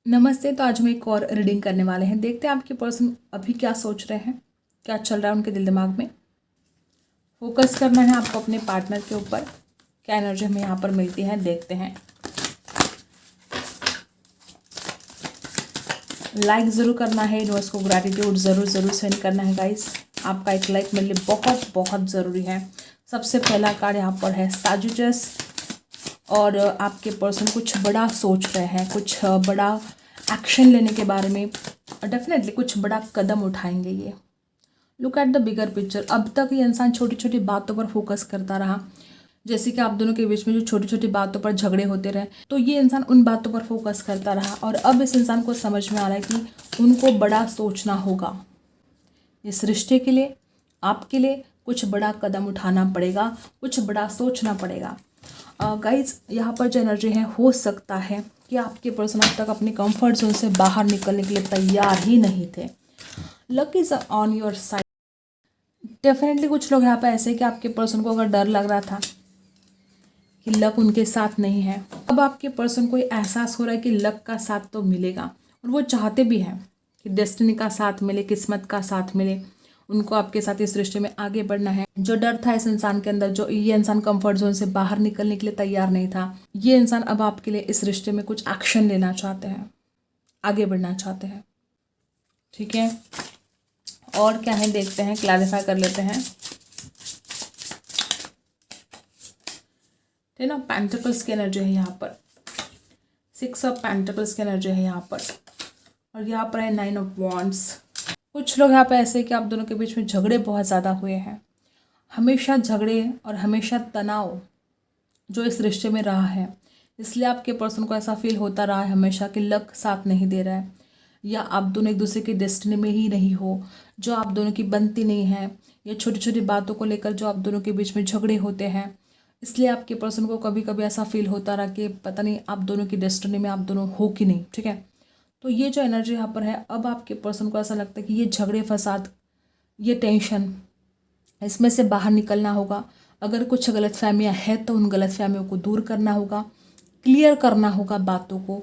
नमस्ते। तो आज हम एक और रीडिंग करने वाले हैं। देखते हैं आपके पर्सन अभी क्या सोच रहे हैं, क्या चल रहा है उनके दिल दिमाग में। फोकस करना है आपको अपने पार्टनर के ऊपर। क्या एनर्जी हमें यहाँ पर मिलती है देखते हैं। लाइक ज़रूर करना है, यूनिवर्स को ग्रैटिट्यूड ज़रूर सेंड करना है गाइस। आपका एक लाइक मेरे लिए बहुत बहुत ज़रूरी है। सबसे पहला कार्ड यहाँ पर है सैजिटस। और आपके पर्सन कुछ बड़ा सोच रहे हैं, कुछ बड़ा एक्शन लेने के बारे में। डेफिनेटली कुछ बड़ा कदम उठाएंगे ये। Look at the bigger picture. अब तक ये इंसान छोटी छोटी बातों पर फोकस करता रहा, जैसे कि आप दोनों के बीच में जो छोटी छोटी बातों पर झगड़े होते रहे, तो ये इंसान उन बातों पर फोकस करता रहा। और अब इस इंसान को समझ में आ रहा है कि उनको बड़ा सोचना होगा। इस रिश्ते के लिए, आपके लिए कुछ बड़ा कदम उठाना पड़ेगा, कुछ बड़ा सोचना पड़ेगा। गाइज यहाँ पर जो एनर्जी है, हो सकता है कि आपके पर्सन अब तक अपने कंफर्ट जोन से बाहर निकलने के लिए तैयार ही नहीं थे। Luck is on your side. Definitely कुछ लोग यहाँ पे ऐसे कि आपके पर्सन को अगर डर लग रहा था कि लक उनके साथ नहीं है, अब आपके पर्सन को एहसास हो रहा है कि लक का साथ तो मिलेगा। और वो चाहते भी हैं कि डेस्टिनी का साथ मिले, किस्मत का साथ मिले। उनको आपके साथ इस रिश्ते में आगे बढ़ना है। जो डर था इस इंसान के अंदर, जो ये इंसान कंफर्ट जोन से बाहर निकलने के लिए तैयार नहीं था, ये इंसान अब आपके लिए इस रिश्ते में कुछ एक्शन लेना चाहते हैं, आगे बढ़ना चाहते हैं। ठीक है, और क्या है देखते हैं, क्लैरिफाई कर लेते हैं। टेन ऑफ पेंटिकल्स की एनर्जी है यहाँ पर, 6 ऑफ पेंटिकल्स की एनर्जी है यहाँ पर, और यहाँ पर है 9 ऑफ वॉन्ड्स। कुछ लोग यहाँ पे ऐसे कि आप दोनों के बीच में झगड़े बहुत ज़्यादा हुए हैं। हमेशा झगड़े और हमेशा तनाव जो इस रिश्ते में रहा है, इसलिए आपके पर्सन को ऐसा फील होता रहा है हमेशा कि लक साथ नहीं दे रहा है, या आप दोनों एक दूसरे की डेस्टिनी में ही नहीं हो, जो आप दोनों की बनती नहीं है, या छोटी छोटी बातों को लेकर जो आप दोनों के बीच में झगड़े होते हैं। इसलिए आपके पर्सन को कभी कभी ऐसा फील होता रहा कि पता नहीं आप दोनों की डेस्टिनी में आप दोनों हो कि नहीं। ठीक है, तो ये जो एनर्जी यहाँ पर है, अब आपके पर्सन को ऐसा लगता है कि ये झगड़े फसाद, ये टेंशन, इसमें से बाहर निकलना होगा। अगर कुछ गलतफहमियाँ हैं तो उन गलतफहमियों को दूर करना होगा, क्लियर करना होगा बातों को।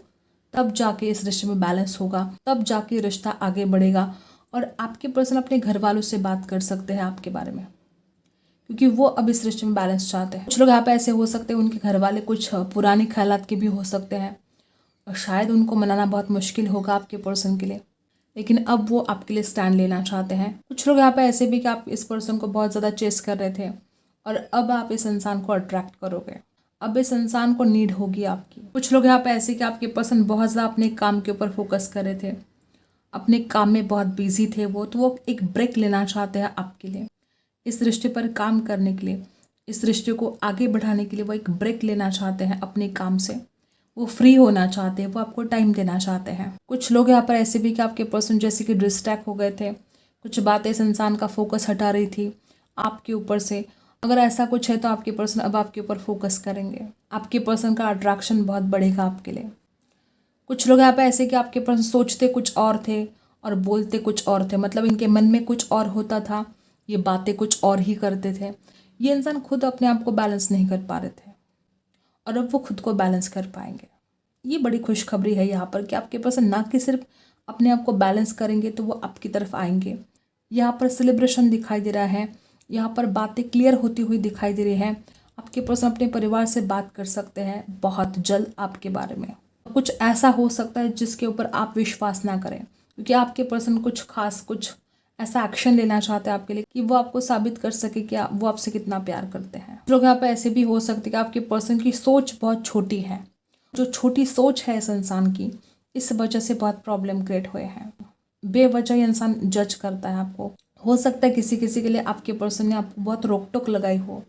तब जाके इस रिश्ते में बैलेंस होगा, तब जाके रिश्ता आगे बढ़ेगा। और आपके पर्सन अपने घर वालों से बात कर सकते हैं आपके बारे में, क्योंकि वो अब इस रिश्ते में बैलेंस चाहते हैं। कुछ लोग यहाँ पे ऐसे हो सकते हैं उनके घर वाले कुछ पुराने ख्यालात के भी हो सकते हैं, और शायद उनको मनाना बहुत मुश्किल होगा आपके पर्सन के लिए, लेकिन अब वो आपके लिए स्टैंड लेना चाहते हैं। कुछ लोग यहाँ पे ऐसे भी कि आप इस पर्सन को बहुत ज़्यादा चेस कर रहे थे, और अब आप इस इंसान को अट्रैक्ट करोगे, अब इस इंसान को नीड होगी आपकी। कुछ लोग यहाँ पे ऐसे कि आपके पर्सन बहुत ज़्यादा अपने काम के ऊपर फोकस कर रहे थे, अपने काम में बहुत बिजी थे वो, तो वो एक ब्रेक लेना चाहते हैं आपके लिए। इस रिश्ते पर काम करने के लिए, इस रिश्ते को आगे बढ़ाने के लिए वो एक ब्रेक लेना चाहते हैं अपने काम से। वो फ्री होना चाहते हैं, वो आपको टाइम देना चाहते हैं। कुछ लोग यहाँ पर ऐसे भी कि आपके पर्सन जैसे कि डिस्ट्रैक्ट हो गए थे, कुछ बातें इस इंसान का फोकस हटा रही थी आपके ऊपर से। अगर ऐसा कुछ है तो आपके पर्सन अब आपके ऊपर फोकस करेंगे, आपके पर्सन का अट्रैक्शन बहुत बढ़ेगा आपके लिए। कुछ लोग यहाँ पे ऐसे कि आपके पर्सन सोचते कुछ और थे और बोलते कुछ और थे, मतलब इनके मन में कुछ और होता था, ये बातें कुछ और ही करते थे। ये इंसान खुद अपने आप को बैलेंस नहीं कर पा रहे थे, और अब वो खुद को बैलेंस कर पाएंगे। ये बड़ी खुशखबरी है यहाँ पर कि आपके पर्सन ना कि सिर्फ अपने आप को बैलेंस करेंगे, तो वो आपकी तरफ आएंगे। यहाँ पर सेलिब्रेशन दिखाई दे रहा है, यहाँ पर बातें क्लियर होती हुई दिखाई दे रही है। आपके पर्सन अपने परिवार से बात कर सकते हैं बहुत जल्द आपके बारे में। कुछ ऐसा हो सकता है जिसके ऊपर आप विश्वास ना करें, क्योंकि आपके पर्सन कुछ खास, कुछ ऐसा एक्शन लेना चाहते हैं आपके लिए कि वो आपको साबित कर सके कि वो आपसे कितना प्यार करते हैं। लोग यहाँ पे ऐसे भी हो सकते हैं कि आपके पर्सन की सोच बहुत छोटी है। जो छोटी सोच है इस इंसान की, इस वजह से बहुत प्रॉब्लम क्रिएट हुए हैं। बेवजह ये इंसान जज करता है आपको। हो सकता है किसी किसी के लिए आपके पर्सन ने आपको बहुत रोक टोक लगाई हो,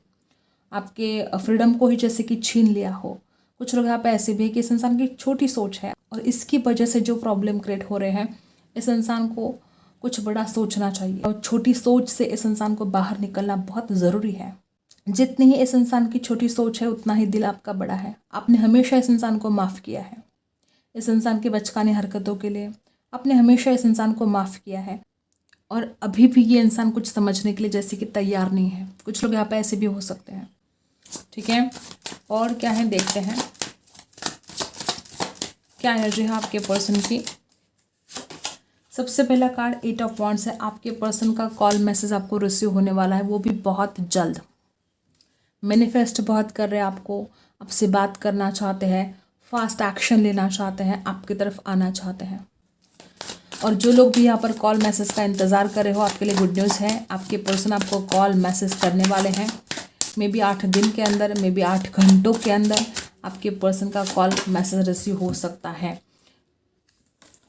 आपके फ्रीडम को ही जैसे कि छीन लिया हो। कुछ लोग यहाँ पे ऐसे भी है कि इस इंसान की छोटी सोच है, और इसकी वजह से जो प्रॉब्लम क्रिएट हो रहे हैं, इस इंसान को कुछ बड़ा सोचना चाहिए, और छोटी सोच से इस इंसान को बाहर निकलना बहुत ज़रूरी है। जितनी ही इस इंसान की छोटी सोच है, उतना ही दिल आपका बड़ा है। आपने हमेशा इस इंसान को माफ़ किया है, इस इंसान की बचकानी हरकतों के लिए आपने हमेशा इस इंसान को माफ़ किया है, और अभी भी ये इंसान कुछ समझने के लिए जैसे कि तैयार नहीं है। कुछ लोग यहाँ पे ऐसे भी हो सकते हैं। ठीक है, और क्या है देखते हैं क्या एनर्जी है आपके पर्सन की। सबसे पहला कार्ड 8 ऑफ वॉन्ड्स है। आपके पर्सन का कॉल मैसेज आपको रिसीव होने वाला है, वो भी बहुत जल्द। मैनिफेस्ट बहुत कर रहे हैं आपसे बात करना चाहते हैं, फास्ट एक्शन लेना चाहते हैं, आपकी तरफ आना चाहते हैं। और जो लोग भी यहाँ पर कॉल मैसेज का इंतज़ार कर रहे हो, आपके लिए गुड न्यूज़ है। आपके पर्सन आपको कॉल मैसेज करने वाले हैं। मे बी 8 दिन के अंदर, मे बी 8 घंटों के अंदर आपके पर्सन का कॉल मैसेज रिसीव हो सकता है।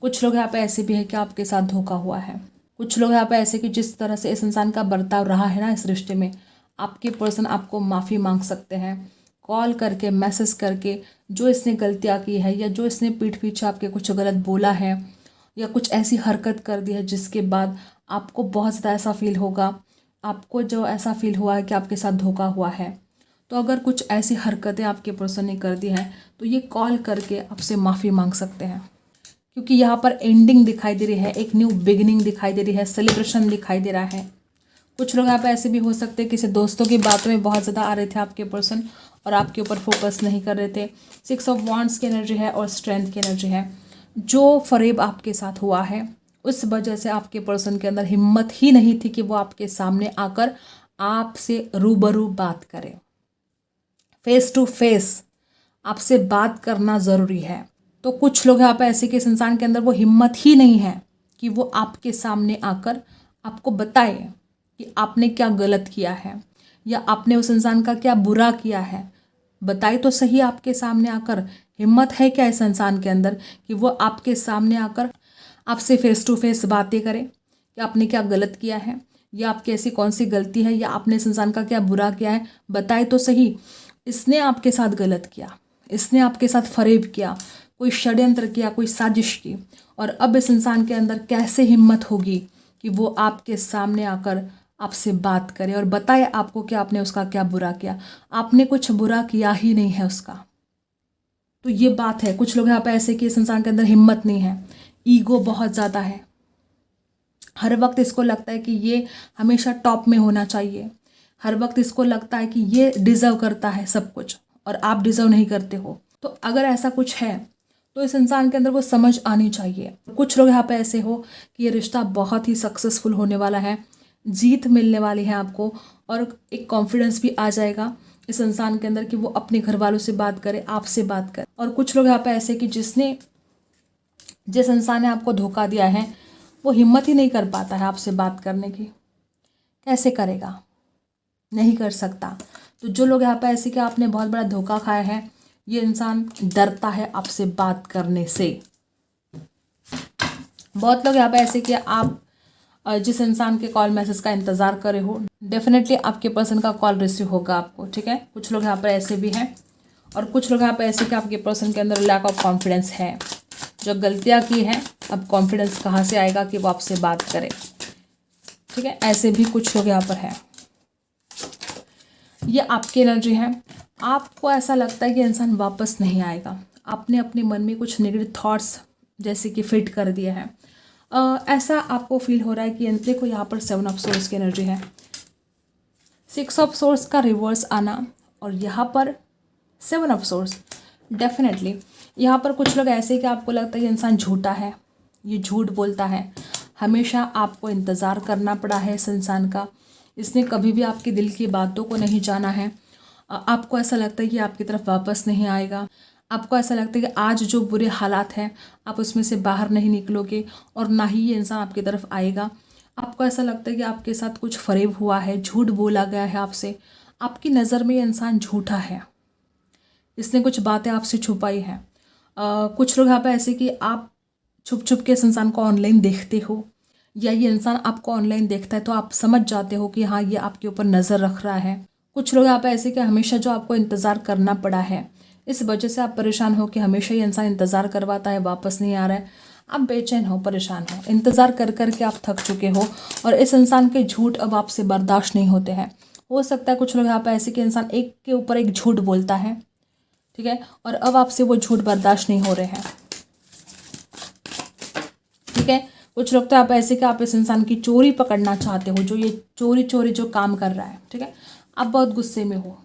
कुछ लोग यहाँ पे ऐसे भी है कि आपके साथ धोखा हुआ है। कुछ लोग यहाँ पे ऐसे कि जिस तरह से इस इंसान का बर्ताव रहा है ना इस रिश्ते में, आपके पर्सन आपको माफ़ी मांग सकते हैं कॉल करके, मैसेज करके। जो इसने गलतियाँ की है या जो इसने पीठ पीछे आपके कुछ गलत बोला है या कुछ ऐसी हरकत कर दी है जिसके बाद आपको बहुत ज़्यादा ऐसा फील होगा, आपको जो ऐसा फील हुआ है कि आपके साथ धोखा हुआ है, तो अगर कुछ ऐसी हरकतें आपके पर्सन ने कर दी हैं तो ये कॉल करके आपसे माफ़ी मांग सकते हैं। क्योंकि यहाँ पर एंडिंग दिखाई दे रही है, एक न्यू बिगिनिंग दिखाई दे रही है, सेलिब्रेशन दिखाई दे रहा है। कुछ लोग यहाँ पे ऐसे भी हो सकते हैं किसी दोस्तों की बातों में बहुत ज़्यादा आ रहे थे आपके पर्सन और आपके ऊपर फोकस नहीं कर रहे थे। 6 ऑफ वॉन्ड्स की एनर्जी है और स्ट्रेंथ की एनर्जी है। जो फरेब आपके साथ हुआ है उस वजह से आपके पर्सन के अंदर हिम्मत ही नहीं थी कि वो आपके सामने आकर आपसे रूबरू बात करे, फेस टू फेस आपसे बात करना ज़रूरी है। तो कुछ लोग यहाँ पे ऐसे कि इस इंसान के अंदर वो हिम्मत ही नहीं है कि वो आपके सामने आकर आपको बताए कि आपने क्या गलत किया है या आपने उस इंसान का क्या बुरा किया है। बताए तो सही आपके सामने आकर। हिम्मत है क्या इस इंसान के अंदर कि वो आपके सामने आकर आपसे फेस टू फेस बातें करे कि आपने क्या गलत किया है या आपकी ऐसी कौन सी गलती है या आपने इस इंसान का क्या बुरा किया है। बताए तो सही। इसने आपके साथ गलत किया, इसने आपके साथ फरेब किया, कोई षड्यंत्र किया, कोई साजिश की, और अब इस इंसान के अंदर कैसे हिम्मत होगी कि वो आपके सामने आकर आपसे बात करे और बताए आपको कि आपने उसका क्या बुरा किया। आपने कुछ बुरा किया ही नहीं है उसका। तो ये बात है। कुछ लोग यहाँ पे ऐसे कि इस इंसान के अंदर हिम्मत नहीं है, ईगो बहुत ज़्यादा है। हर वक्त इसको लगता है कि ये हमेशा टॉप में होना चाहिए। हर वक्त इसको लगता है कि ये डिज़र्व करता है सब कुछ और आप डिज़र्व नहीं करते हो। तो अगर ऐसा कुछ है तो इस इंसान के अंदर वो समझ आनी चाहिए। कुछ लोग यहाँ पे ऐसे हो कि ये रिश्ता बहुत ही सक्सेसफुल होने वाला है, जीत मिलने वाली है आपको और एक कॉन्फिडेंस भी आ जाएगा इस इंसान के अंदर कि वो अपने घर वालों से बात करे, आपसे बात करे। और कुछ लोग यहाँ पे ऐसे कि जिस इंसान ने आपको धोखा दिया है वो हिम्मत ही नहीं कर पाता है आपसे बात करने की। कैसे करेगा? नहीं कर सकता। तो जो लोग यहाँ पे ऐसे कि आपने बहुत बड़ा धोखा खाया है, ये इंसान डरता है आपसे बात करने से। बहुत लोग यहाँ पे ऐसे कि आप जिस इंसान के कॉल मैसेज का इंतज़ार कर रहे हो, डेफिनेटली आपके पर्सन का कॉल रिसीव होगा आपको, ठीक है। कुछ लोग यहाँ पर ऐसे भी हैं और कुछ लोग यहाँ पे ऐसे कि आपके पर्सन के अंदर लैक ऑफ कॉन्फिडेंस है। जो गलतियाँ की हैं, अब कॉन्फिडेंस कहाँ से आएगा कि वो आपसे बात करे, ठीक है। ऐसे भी कुछ लोग यहाँ पर हैं। ये आपकी एनर्जी है। आपको ऐसा लगता है कि इंसान वापस नहीं आएगा। आपने अपने मन में कुछ नेगेटिव थॉट्स जैसे कि फिट कर दिए हैं। ऐसा आपको फील हो रहा है कि देखो यहाँ पर 7 ऑफ सोर्स की एनर्जी है, 6 ऑफ सोर्स का रिवर्स आना और यहाँ पर 7 ऑफ सोर्स। डेफिनेटली यहाँ पर कुछ लोग ऐसे कि आपको लगता है कि इंसान झूठा है, ये झूठ बोलता है, हमेशा आपको इंतज़ार करना पड़ा है इस इंसान का, इसने कभी भी आपके दिल की बातों को नहीं जाना है। आपको ऐसा लगता है कि आपकी तरफ वापस नहीं आएगा। आपको ऐसा लगता है कि आज जो बुरे हालात हैं आप उसमें से बाहर नहीं निकलोगे और ना ही ये इंसान आपकी तरफ आएगा। आपको ऐसा लगता है कि आपके साथ कुछ फरेब हुआ है, झूठ बोला गया है आपसे। आपकी नज़र में ये इंसान झूठा है, इसने कुछ बातें आपसे छुपाई हैं। कुछ लोग यहाँ पे ऐसे कि आप छुप छुप के इस इंसान को ऑनलाइन देखते हो या ये इंसान आपको ऑनलाइन देखता है तो आप समझ जाते हो कि हाँ ये आपके ऊपर नज़र रख रहा है। कुछ लोग यहाँ पे ऐसे कि हमेशा जो आपको इंतज़ार करना पड़ा है, इस वजह से आप परेशान हो कि हमेशा ये इंसान इंतज़ार करवाता है, वापस नहीं आ रहा है। आप बेचैन हो, परेशान हो, इंतज़ार कर कर के आप थक चुके हो और इस इंसान के झूठ अब आपसे बर्दाश्त नहीं होते हैं। हो सकता है कुछ लोग यहाँ पे ऐसे कि इंसान एक के ऊपर एक झूठ बोलता है, ठीक है, और अब आपसे वो झूठ बर्दाश्त नहीं हो रहे हैं, ठीक है। कुछ लोग तो आप ऐसे कि आप इस इंसान की चोरी पकड़ना चाहते हो, जो ये चोरी चोरी जो काम कर रहा है, ठीक है। आप बहुत गुस्से में हो।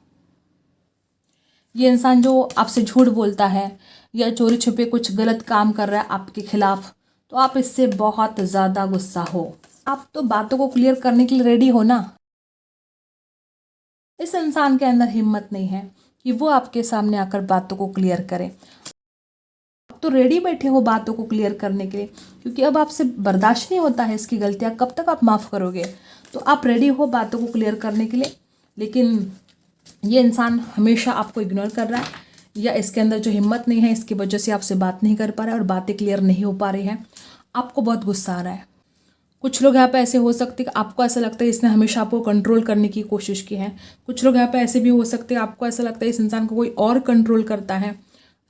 ये इंसान जो आपसे झूठ बोलता है या चोरी छुपे कुछ गलत काम कर रहा है आपके खिलाफ, तो आप इससे बहुत ज़्यादा गुस्सा हो। आप तो बातों को क्लियर करने के लिए रेडी हो ना। इस इंसान के अंदर हिम्मत नहीं है कि वो आपके सामने आकर बातों को क्लियर करे। आप तो रेडी बैठे हो बातों को क्लियर करने के लिए, क्योंकि अब आपसे बर्दाश्त नहीं होता है इसकी गलतियाँ, कब तक आप माफ़ करोगे। तो आप रेडी हो बातों को क्लियर करने के लिए, लेकिन ये इंसान हमेशा आपको इग्नोर कर रहा है, या इसके अंदर जो हिम्मत नहीं है इसकी वजह से आपसे बात नहीं कर पा रहा है और बातें क्लियर नहीं हो पा रही हैं। आपको बहुत गुस्सा आ रहा है। कुछ लोग यहाँ पे ऐसे हो सकते हैं कि आपको ऐसा लगता है इसने हमेशा आपको कंट्रोल करने की कोशिश की है। कुछ लोग यहाँ पे ऐसे भी हो सकते हैं आपको ऐसा लगता है इस इंसान को कोई और कंट्रोल करता है।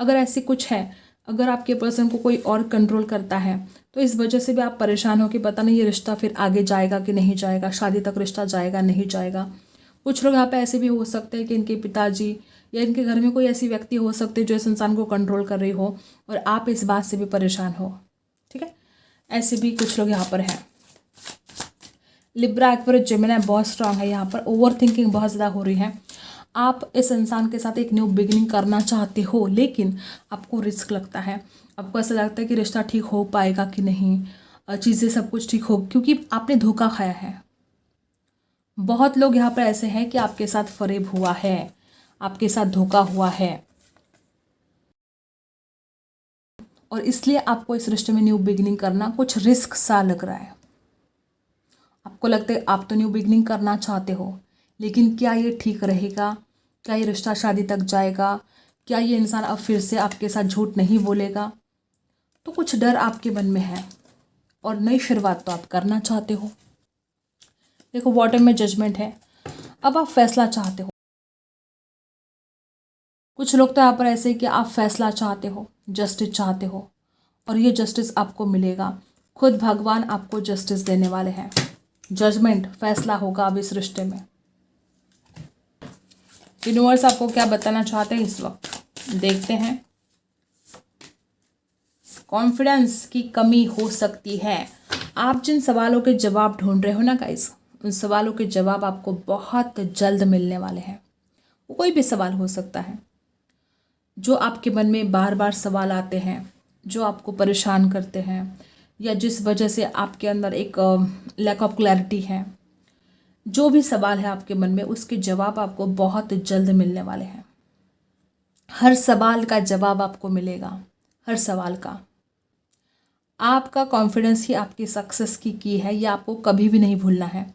अगर ऐसी कुछ है, अगर आपके पर्सन को कोई और कंट्रोल करता है, तो इस वजह से भी आप परेशान हो कि पता नहीं ये रिश्ता फिर आगे जाएगा कि नहीं जाएगा, शादी तक रिश्ता जाएगा नहीं जाएगा। कुछ लोग यहाँ पे ऐसे भी हो सकते हैं कि इनके पिताजी या इनके घर में कोई ऐसी व्यक्ति हो सकते हैं जो इस इंसान को कंट्रोल कर रही हो और आप इस बात से भी परेशान हो। ठीक है, ऐसे भी कुछ लोग यहाँ पर हैं। लिब्रा, एक्वेरियस, जेमिनी बहुत स्ट्रांग है यहाँ पर। ओवर थिंकिंग बहुत ज़्यादा हो रही है। आप इस इंसान के साथ एक न्यू बिगिनिंग करना चाहते हो, लेकिन आपको रिस्क लगता है। आपको ऐसा लगता है कि रिश्ता ठीक हो पाएगा कि नहीं, चीज़ें सब कुछ ठीक हो, क्योंकि आपने धोखा खाया है। बहुत लोग यहाँ पर ऐसे हैं कि आपके साथ फरेब हुआ है, आपके साथ धोखा हुआ है, और इसलिए आपको इस रिश्ते में न्यू बिगिनिंग करना कुछ रिस्क सा लग रहा है। आपको लगता है आप तो न्यू बिगिनिंग करना चाहते हो, लेकिन क्या ये ठीक रहेगा? क्या ये रिश्ता शादी तक जाएगा? क्या ये इंसान अब फिर से आपके साथ झूठ नहीं बोलेगा? तो कुछ डर आपके मन में है, और नई शुरुआत तो आप करना चाहते हो। देखो, वाटर में जजमेंट है। अब आप फैसला चाहते हो। कुछ लोग तो यहाँ पर ऐसे कि आप फैसला चाहते हो, जस्टिस चाहते हो, और ये जस्टिस आपको मिलेगा। खुद भगवान आपको जस्टिस देने वाले हैं। जजमेंट, फैसला होगा अब इस रिश्ते में। यूनिवर्स आपको क्या बताना चाहते हैं इस वक्त, देखते हैं। कॉन्फिडेंस की कमी हो सकती है। आप जिन सवालों के जवाब ढूंढ रहे हो ना गाइस, उन सवालों के जवाब आपको बहुत जल्द मिलने वाले हैं। वो कोई भी सवाल हो सकता है जो आपके मन में बार बार सवाल आते हैं, जो आपको परेशान करते हैं, या जिस वजह से आपके अंदर एक लैक ऑफ क्लैरिटी है। जो भी सवाल है आपके मन में, उसके जवाब आपको बहुत जल्द मिलने वाले हैं। हर सवाल का जवाब आपको मिलेगा, हर सवाल का। आपका कॉन्फिडेंस ही आपकी सक्सेस की है, ये आपको कभी भी नहीं भूलना है।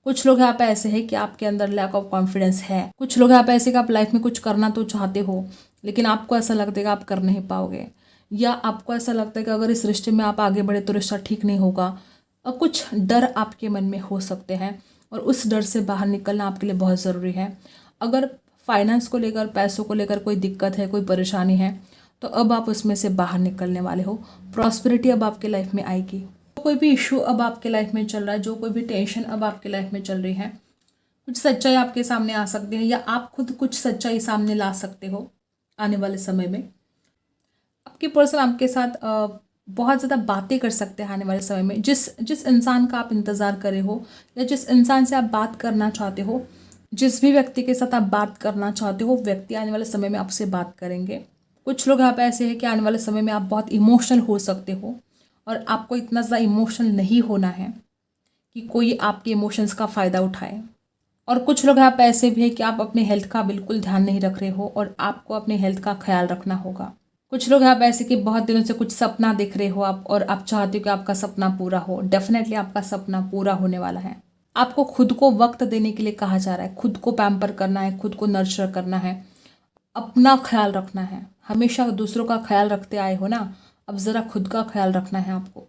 कुछ लोग यहाँ पे ऐसे हैं कि आपके अंदर लैक ऑफ कॉन्फिडेंस है। कुछ लोग यहाँ पे ऐसे कि आप लाइफ में कुछ करना तो चाहते हो, लेकिन आपको ऐसा लगता है कि आप कर नहीं पाओगे, या आपको ऐसा लगता है कि अगर इस रिश्ते में आप आगे बढ़े तो रिश्ता ठीक नहीं होगा। और कुछ डर आपके मन में हो सकते हैं, और उस डर से बाहर निकलना आपके लिए बहुत ज़रूरी है। अगर फाइनेंस को लेकर, पैसों को लेकर कोई दिक्कत है, कोई परेशानी है, तो अब आप उसमें से बाहर निकलने वाले हो। प्रॉस्पेरिटी अब आपके लाइफ में आएगी। कोई भी इशू अब आपके लाइफ में चल रहा है, जो कोई भी टेंशन अब आपके लाइफ में चल रही है, कुछ सच्चाई आपके सामने आ सकती है, या आप खुद कुछ सच्चाई सामने ला सकते हो आने वाले समय में। आपके पर्सन आपके साथ बहुत ज़्यादा बातें कर सकते हैं आने वाले समय में। जिस इंसान का आप इंतज़ार करे हो, या जिस इंसान से आप बात करना चाहते हो, जिस भी व्यक्ति के साथ आप बात करना चाहते हो, व्यक्ति आने वाले समय में आपसे बात करेंगे। कुछ लोग यहाँ पे ऐसे हैं कि आने वाले समय में आप बहुत इमोशनल हो सकते हो, और आपको इतना ज़्यादा इमोशनल नहीं होना है कि कोई आपके इमोशंस का फ़ायदा उठाए। और कुछ लोग यहाँ पे ऐसे भी है कि आप अपने हेल्थ का बिल्कुल ध्यान नहीं रख रहे हो, और आपको अपने हेल्थ का ख्याल रखना होगा। कुछ लोग यहाँ पे ऐसे कि बहुत दिनों से कुछ सपना देख रहे हो आप, और आप चाहते हो कि आपका सपना पूरा हो। डेफिनेटली आपका सपना पूरा होने वाला है। आपको खुद को वक्त देने के लिए कहा जा रहा है। खुद को पैम्पर करना है, खुद को नर्चर करना है, अपना ख्याल रखना है। हमेशा दूसरों का ख्याल रखते आए हो ना, अब ज़रा खुद का ख्याल रखना है आपको।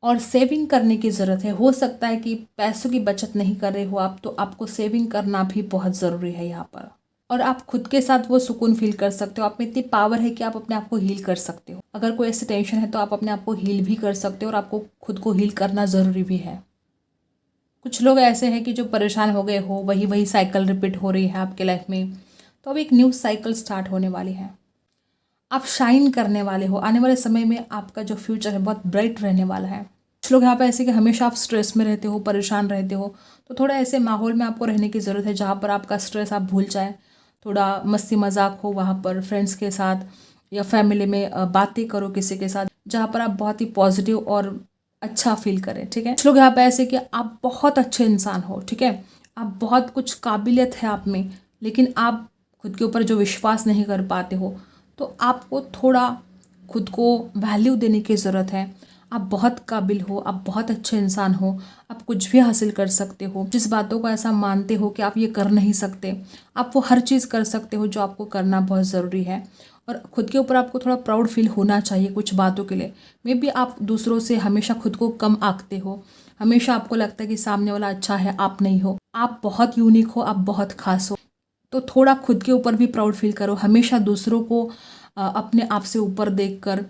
और सेविंग करने की ज़रूरत है। हो सकता है कि पैसों की बचत नहीं कर रहे हो आप, तो आपको सेविंग करना भी बहुत ज़रूरी है यहाँ पर। और आप खुद के साथ वो सुकून फील कर सकते हो। आप में इतनी पावर है कि आप अपने आप को हील कर सकते हो। अगर कोई ऐसी टेंशन है तो आप अपने आप को हील भी कर सकते हो, और आपको खुद को हील करना ज़रूरी भी है। कुछ लोग ऐसे हैं कि जो परेशान हो गए हो, वही साइकिल रिपीट हो रही है आपके लाइफ में, तो अब एक न्यू साइकिल स्टार्ट होने वाली है। आप शाइन करने वाले हो। आने वाले समय में आपका जो फ्यूचर है बहुत ब्राइट रहने वाला है। कुछ लोग यहाँ पे ऐसे कि हमेशा आप स्ट्रेस में रहते हो, परेशान रहते हो, तो थोड़ा ऐसे माहौल में आपको रहने की ज़रूरत है जहाँ पर आपका स्ट्रेस आप भूल जाए। थोड़ा मस्ती मजाक हो वहाँ पर फ्रेंड्स के साथ, या फैमिली में बातें करो किसी के साथ जहाँ पर आप बहुत ही पॉजिटिव और अच्छा फील करें, ठीक है। कुछ लोग यहाँ पे ऐसे कि आप बहुत अच्छे इंसान हो, ठीक है, आप बहुत कुछ काबिलियत है आप में, लेकिन आप खुद के ऊपर जो विश्वास नहीं कर पाते हो, तो आपको थोड़ा खुद को वैल्यू देने की ज़रूरत है। आप बहुत काबिल हो, आप बहुत अच्छे इंसान हो, आप कुछ भी हासिल कर सकते हो। जिस बातों को ऐसा मानते हो कि आप ये कर नहीं सकते, आप वो हर चीज़ कर सकते हो जो आपको करना बहुत ज़रूरी है। और खुद के ऊपर आपको थोड़ा प्राउड फील होना चाहिए कुछ बातों के लिए। मे बी आप दूसरों से हमेशा खुद को कम आंकते हो, हमेशा आपको लगता है कि सामने वाला अच्छा है, आप नहीं हो। आप बहुत यूनिक हो, आप बहुत खास हो, तो थोड़ा खुद के ऊपर भी प्राउड फील करो। हमेशा दूसरों को अपने आप से ऊपर देखकर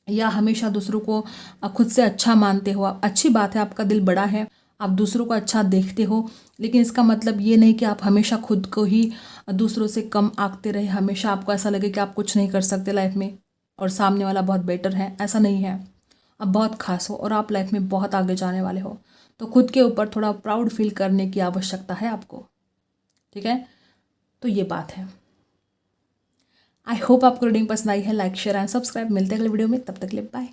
या हमेशा दूसरों को खुद से अच्छा मानते हो। अच्छी बात है, आपका दिल बड़ा है, आप दूसरों को अच्छा देखते हो, लेकिन इसका मतलब ये नहीं कि आप हमेशा खुद को ही दूसरों से कम आंकते रहे। हमेशा आपको ऐसा लगे कि आप कुछ नहीं कर सकते लाइफ में और सामने वाला बहुत बेटर है, ऐसा नहीं है। आप बहुत खास हो और आप लाइफ में बहुत आगे जाने वाले हो, तो खुद के ऊपर थोड़ा प्राउड फील करने की आवश्यकता है आपको, ठीक है। तो ये बात है। आई होप आपको रीडिंग पसंद आई है। Like share and subscribe. मिलते हैं अगले वीडियो में, तब तक के लिए बाय।